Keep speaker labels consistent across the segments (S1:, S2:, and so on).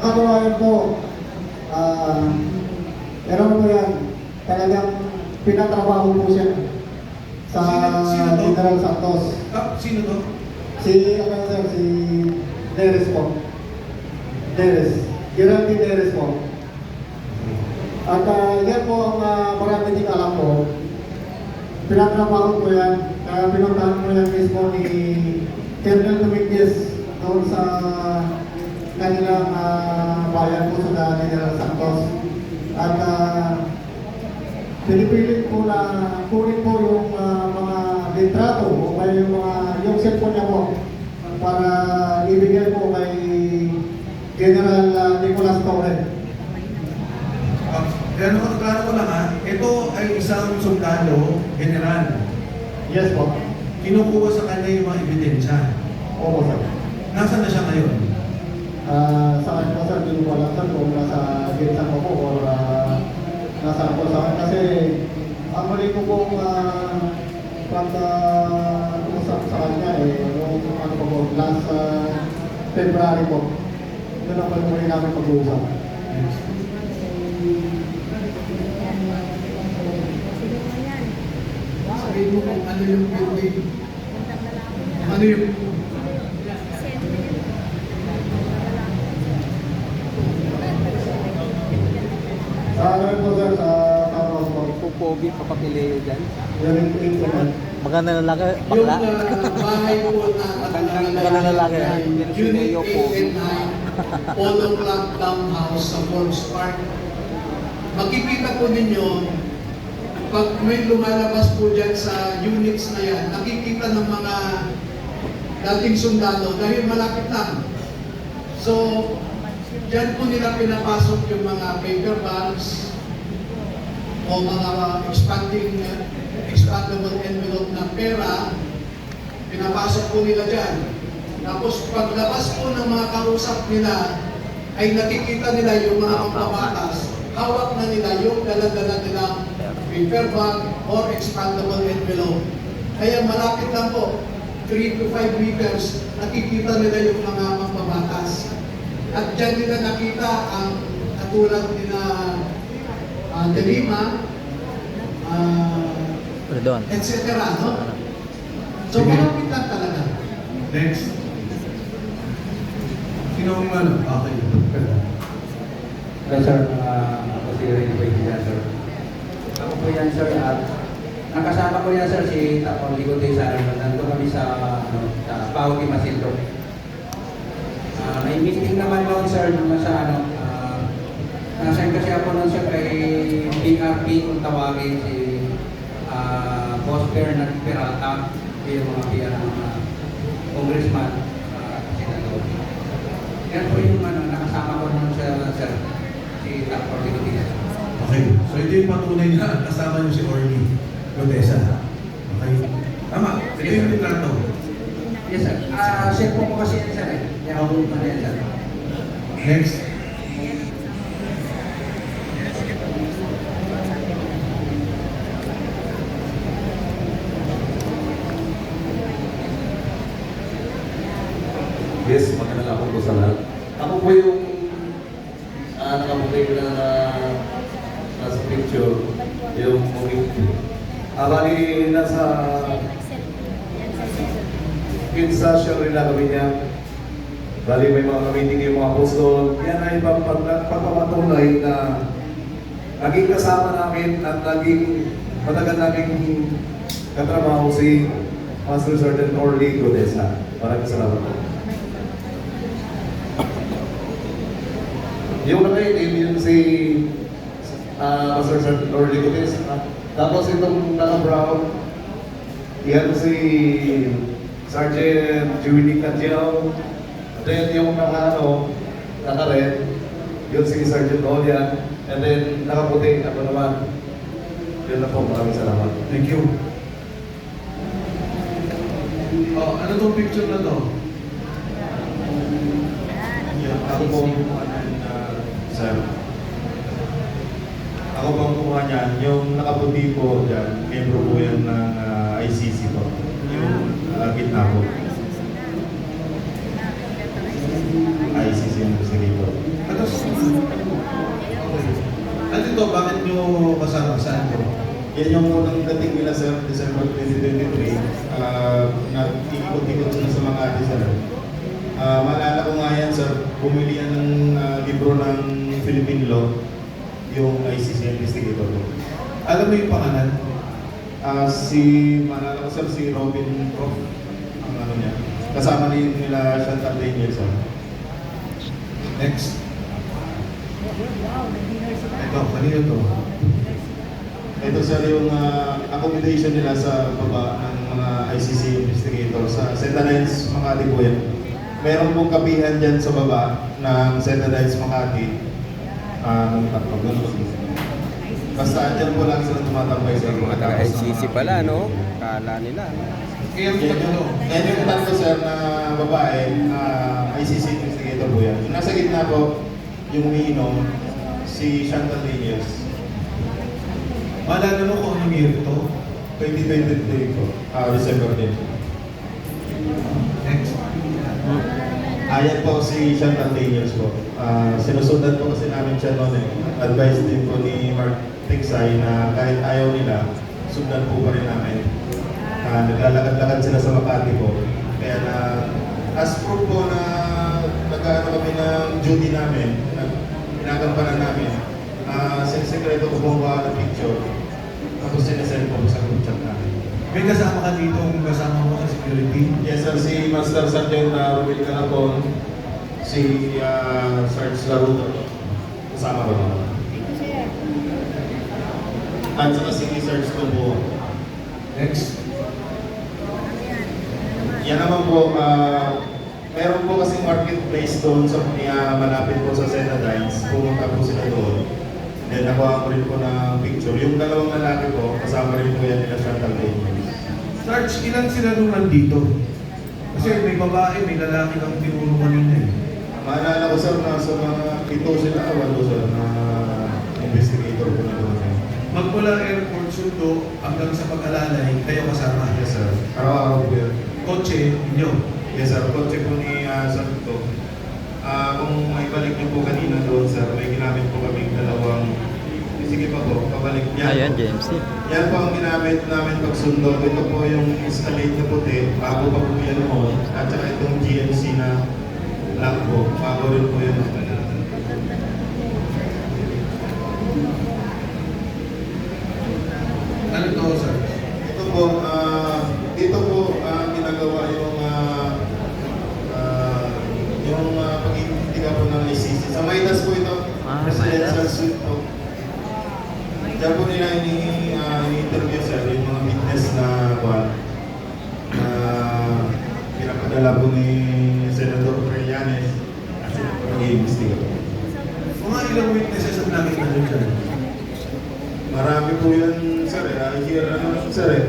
S1: katunayan po, meron po yan, talagang pinatrabaho po siya sa
S2: Sino to?
S1: General Santos.
S2: Sino to?
S1: Si, ano sir, si Deres po. Deres. Geraldine Deres po. At yan po ang marami din alam po. Pinatrabaho po yan. Kaya pinuntahan po yan mismo ni Colonel Dominguez doon sa kanilang bayan po sa General Santos. At pinipilit po na kunin po yung mga litrato o may yung cellphone niya po para ibigay po kay General Nicolas Torre.
S2: Klaro ko lang ha, ito ay isang sundalo, general.
S1: Yes po.
S2: Kinukuha sa kanya yung mga ebidensya.
S1: Opo sir.
S2: Nasaan na siya ngayon?
S1: Sa akin po sir, hindi ko alam sir kung nasa ginsan ko po o nasa po sa akin. Kasi ang mali ko pong pagka-usap sa kanya yung ano po last February po. Yun ang mali namin pag-uusap.
S3: Sabihin mo kung ano yung building. Ano yung...
S1: Sa ano po sir, sa Taros po.
S4: Pupogi papakileo dyan.
S1: Yan yung naman.
S4: Maganda na lalaki.
S3: Yung
S4: Bakla.
S3: bahay po na
S4: Maganda na lalaki.
S3: Unit 8 and 9, Polo Club Townhouse sa Forbes Park. Makikita po ninyo, pag may lumalabas po dyan sa units na yan, nakikita ng mga dating sundalo dahil malapit lang. So, dyan po nila pinapasok yung mga paper bags o mga expandable envelope na pera, pinapasok po nila dyan. Tapos paglabas po ng mga kausap nila, ay nakikita nila yung mga pangbabatas, hawak na nila yung dala-dala nilang paper bag or expandable envelope. Kaya malapit lang po, 3 to 5 meters, nakikita nila yung mga pangbabatas. At dyan nila nakita ang katulad nila Delima, etc. No? So malapit lang talaga.
S2: Next. Sino ang ano? Okay.
S5: Hello sir, ako si Ray Bayigan sir. Ako po yan sir at nakasama ko yan sir si Tapon Ligote sa nandito kami sa Pauti Masinto. May meeting naman noon sir nung nasa nasan kasi ako noon sir kay PRP kung tawagin si Boss Bernard Peralta, yung mga PR ng congressman. Yan po yung nakasama ko noon sa sir, si Tapon Ligote.
S2: Okay. So ito yung patunay na kasama niyo si Orly Lodesa. Okay. Tama. Ito yung litrato.
S5: Yes sir. Share po ko kasi yan sir eh. Yan po ano yan sir.
S2: Next.
S6: Yes, magandang ako po sa lahat. Ako po yung nakabuti na nasa picture, yung moving. Bali, nasa kinsa siya rin na kami niya. Bali, may mga meeting yung mga apostol. Yan ay pagpapatunay na naging kasama namin at naging matagal namin katrabaho si Master Sergeant Orly Godesa. Maraming salamat po. Yung naka-itim, yun si Master Sergeant Orly Godesa. Tapos itong naka-brown, yan si Sergeant Julie Canjiao. Then yung naka-red, yun si Sergeant Olian. And then nakaputi, ako naman. Yun na po, maraming salamat.
S2: Thank you. Oh, ano tong picture na to?
S7: Ako po sir. Ako po ang kumuha niyan. Yung nakaputi po dyan, membro po yan ng ICC po. Yung gitna po. ICC investigator.
S2: Ito to, bakit nyo kasama? Saan to?
S7: Yan yung unang dating nila sir, December 2023. Nag-ikot-ikot sila sa mga ate sir. Maalala ko nga yan sir, bumili yan ng libro ng Philippine Law, yung ICC investigator ko.
S2: Alam mo yung pangalan?
S7: Maalala ko sir, si Robin Prof. Ang ano niya. Kasama rin nila Chantal Daniel sir.
S2: Next. Ito, kanino to?
S7: Ito sir yung accommodation nila sa baba ng mga ICC investigator sa St. Alliance Makati po yan. Meron pong kapihan dyan sa baba ng St. Alliance Makati. Nung tatlo ganun. Basta dyan po lang sila tumatambay sa
S8: Mga taga-ICC pala, no? Kala nila.
S2: Kaya yung tatlo.
S7: Yan yung tatlo sir na babae, ICC investigator po yan. Yung nasa gitna po, yung umiinom, si Chantal Daniels.
S2: Maalala mo kung anong year to?
S7: 2023 po, December din.
S2: Next.
S7: Ayan po si Chantal Daniels po. Sinusundan po kasi namin siya noon eh. Advice din po ni Mark Tiksay na kahit ayaw nila, sundan po pa rin namin. Naglalakad-lakad sila sa Makati po. Kaya na, as proof po na nag-ano kami ng duty namin, ginagampanan namin, sinisekreto ko kumuha ng picture. Tapos sinesend po sa group chat namin.
S2: May kasama ka dito kung kasama mo sa security?
S7: Yes sir, si Master Sergeant Romel Calapon, si Sarge Laruto, kasama ko naman. At saka si Sarge Tumbo.
S2: Next.
S7: Yan naman po, meron po kasing marketplace doon sa malapit po sa Senadines. Pumunta po sila doon. Then nakuha ko rin po ng picture. Yung dalawang lalaki po, kasama rin po yan nila Chantal Daniels.
S2: Sarge, ilan sila nung nandito? Kasi may babae, may lalaki kang tinuro kanina eh.
S7: Maalala ko sir, nasa mga 7 sila, 8 sir, na investigator po na doon.
S2: Magmula airport sundo hanggang sa pag-alalay, kayo kasama.
S7: Yes sir, araw-araw po yan.
S2: Kotse, inyo.
S7: Yes sir, kotse po ni Santo. Kung may balik niyo po kanina doon sir, may ginamit po kaming dalawang, sige pa po, pabalik niya.
S4: Ayan,
S7: po.
S4: JMC.
S7: Yan po ang ginamit namin pagsundo. Ito po yung Escalade na puti, bago pa po yan noon. At saka itong GMC na black po, bago rin po yan.
S2: Ano to, sir?
S7: Ito po, dito po ginagawa yung pag-iintiga po ng ICC. Sa Maidas po ito, presidential suite po. Diyan po nila ini-interview sir, yung mga witness na pinapadala po ni Senator Trillanes at sila po nag-iimbestiga po.
S2: Mga ilang witnesses ang nakita nyo dyan?
S7: Marami po yan sir, year ano sir eh.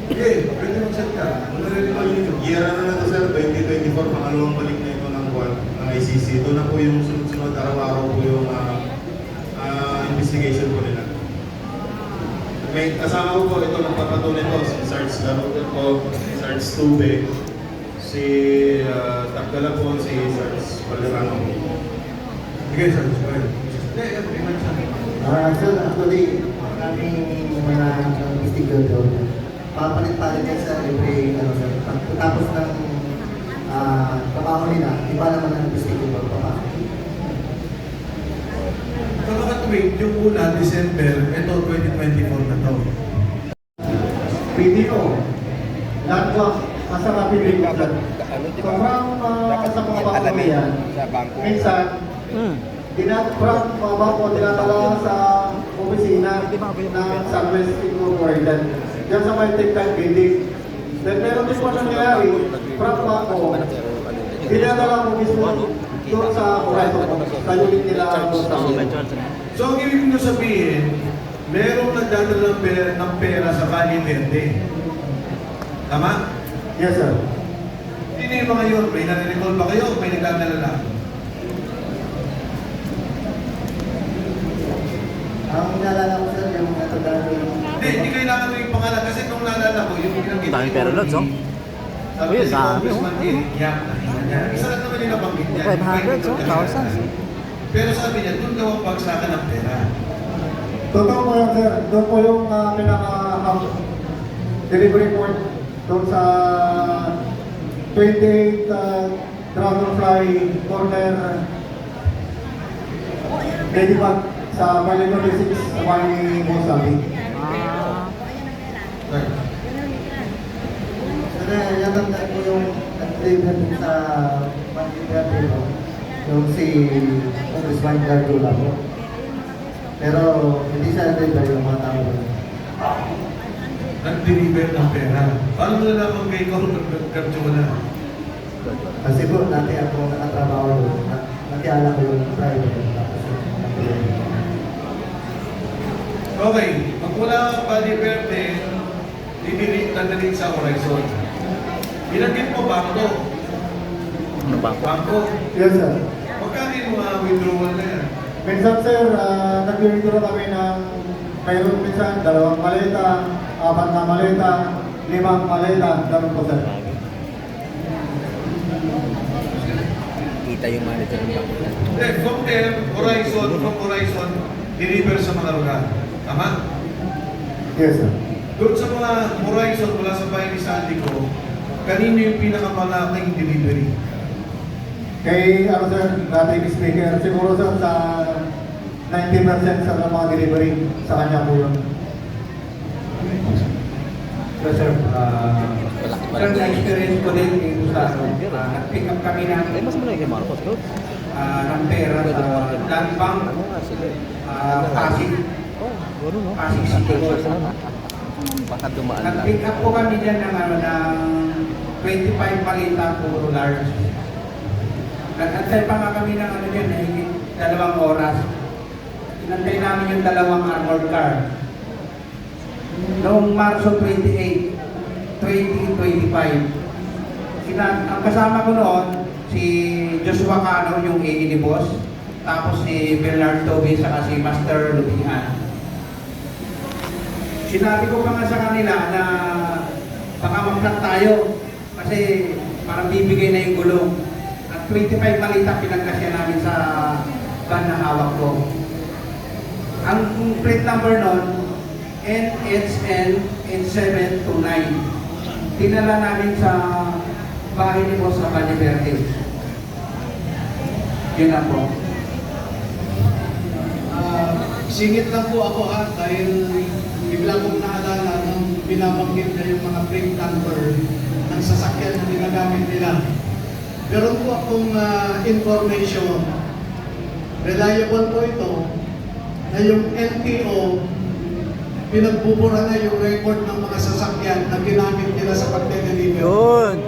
S2: Okay, pwede magsalita. Ano rin naman yun?
S7: Year ano na to sir, 2024, pangalawang balik na ito ng ICC. Ito na po yung sunod-sunod araw-araw po yung investigation po nila. May kasama ko po ito magpapatunay ko, si Sarge Laruto po, si Sarge Tube, si Takdala po, si Sarge Valderano po.
S2: Sige, sir.
S1: Sir, actually, kaming mga investigator, papalit-palit yan sa every, sir, tapos ng trabaho nila, iba naman ang investigator pa.
S2: Kakatuwing, yung una, December, ito 2024 na to.
S1: PDO, lahat po, masama PDO. Sobrang sa mga bangko yan, minsan, from bangko dinatala sa opisina ng Southwest Incorporated. Diyan sa may Tech-Time building. Then meron din po nangyayari, from bangko, dinatala mo mismo doon sa Horizon, sa unit nila doon sa
S2: So, ang ibig nyo sabihin, merong nagdadala ng pera sa Valle Verde. Tama?
S1: Yes, sir.
S2: Sino yung mga yun? May nare-recall ba kayo? May nagdadala lang?
S1: Ang naalala ko, sir, yung natandaan yung...
S2: Hindi kailangan mo yung pangalan. Kasi kung naalala ko, yung pinanggit
S4: Dami pera lods, oh.
S2: Sabi
S4: Uy,
S2: si
S4: dami,
S2: Congressman
S4: oh.
S2: Eric Yap, isa lang naman yung nabanggit niya.
S4: 500, oh, thousands.
S2: Pero sabi niya, doon daw ang bagsakan ng pera.
S1: Totoo po yan, sir. Doon po yung delivery point doon sa 28 Dragonfly Corner Medipac sa Mali 26 sa Mali Mosabi.
S9: Sir, yan ang po yung nag-deliver sa Manila yung si Congressman Gardula po. Pero hindi siya nag-deliver yung mga tao.
S2: Nag-deliver ng pera. Paano mo nalaman kay ikaw nag-Gardula?
S9: Kasi po, dati ako nakatrabaho doon. Nakiala ko yung private. Tapos
S2: Okay, pag wala kang Pali Verde, dadalhin sa Horizon. Binanggit mo bangko.
S8: Ano ba?
S2: Bangko.
S1: Yes, sir.
S2: Magkano yung mga withdrawal na yan?
S1: Minsan, sir, nag-withdraw kami ng mayroon minsan 2 maleta, 4 na maleta, 5 maleta, ganun po, sir.
S8: Kita yung manager ng bangko.
S2: Then, from there, from Horizon, deliver sa mga lugar. Tama?
S1: Yes, sir.
S2: Doon sa mga Horizon mula sa bayan ni Sandy ko, kanino yung pinakamalaking delivery?
S1: Kay, sir, dating speaker, siguro, sir, sa 90% sa mga delivery, sa kanya po yun.
S5: So sir, sir, na-experience ko din dito sa nag-pick up kami ng
S4: Eh, mas malaki kay Marcos, bro.
S5: ng pera sa Land Bank,
S4: Ano nga sila?
S5: Pasig,
S4: Oh, gano'n, no?
S5: Pasig City.
S8: Baka dumaan lang.
S5: Nag-pick up po kami dyan ng 25 malita puro large. Nag-antay pa nga kami ng dyan, higit 2 oras. Inantay namin yung 2 armored car. Noong Marso 28, 2025, ang kasama ko noon, si Joshua Cano, yung AD ni Boss, tapos si Bernard Toby, saka si Master Lupihan. Sinabi ko pa nga sa kanila na baka mag-flat tayo kasi parang bibigay na yung gulong. At 25 malita pinagkasya namin sa van na hawak ko. Ang plate number nun, NHN 8729. Dinala namin sa bahay ni Boss sa Valle Verde. Yun na po.
S3: Singit lang po ako dahil bigla kong naalala nung binabanggit na yung mga plate number ng sasakyan na ginagamit nila. Meron po akong information, reliable po ito, na yung LTO, pinagbubura na yung record ng mga sasakyan na ginamit nila sa pagde-deliver.
S4: Yun!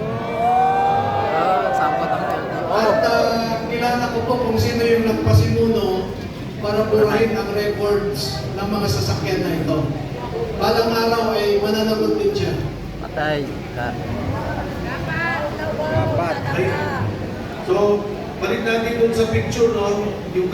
S4: Sampat ang
S3: At kilala ko po kung sino yung nagpasimuno para burahin ang records ng mga sasakyan na ito. Balang araw ay mananagot din siya.
S4: Patay.
S2: So, balik natin dun sa picture, no? Yung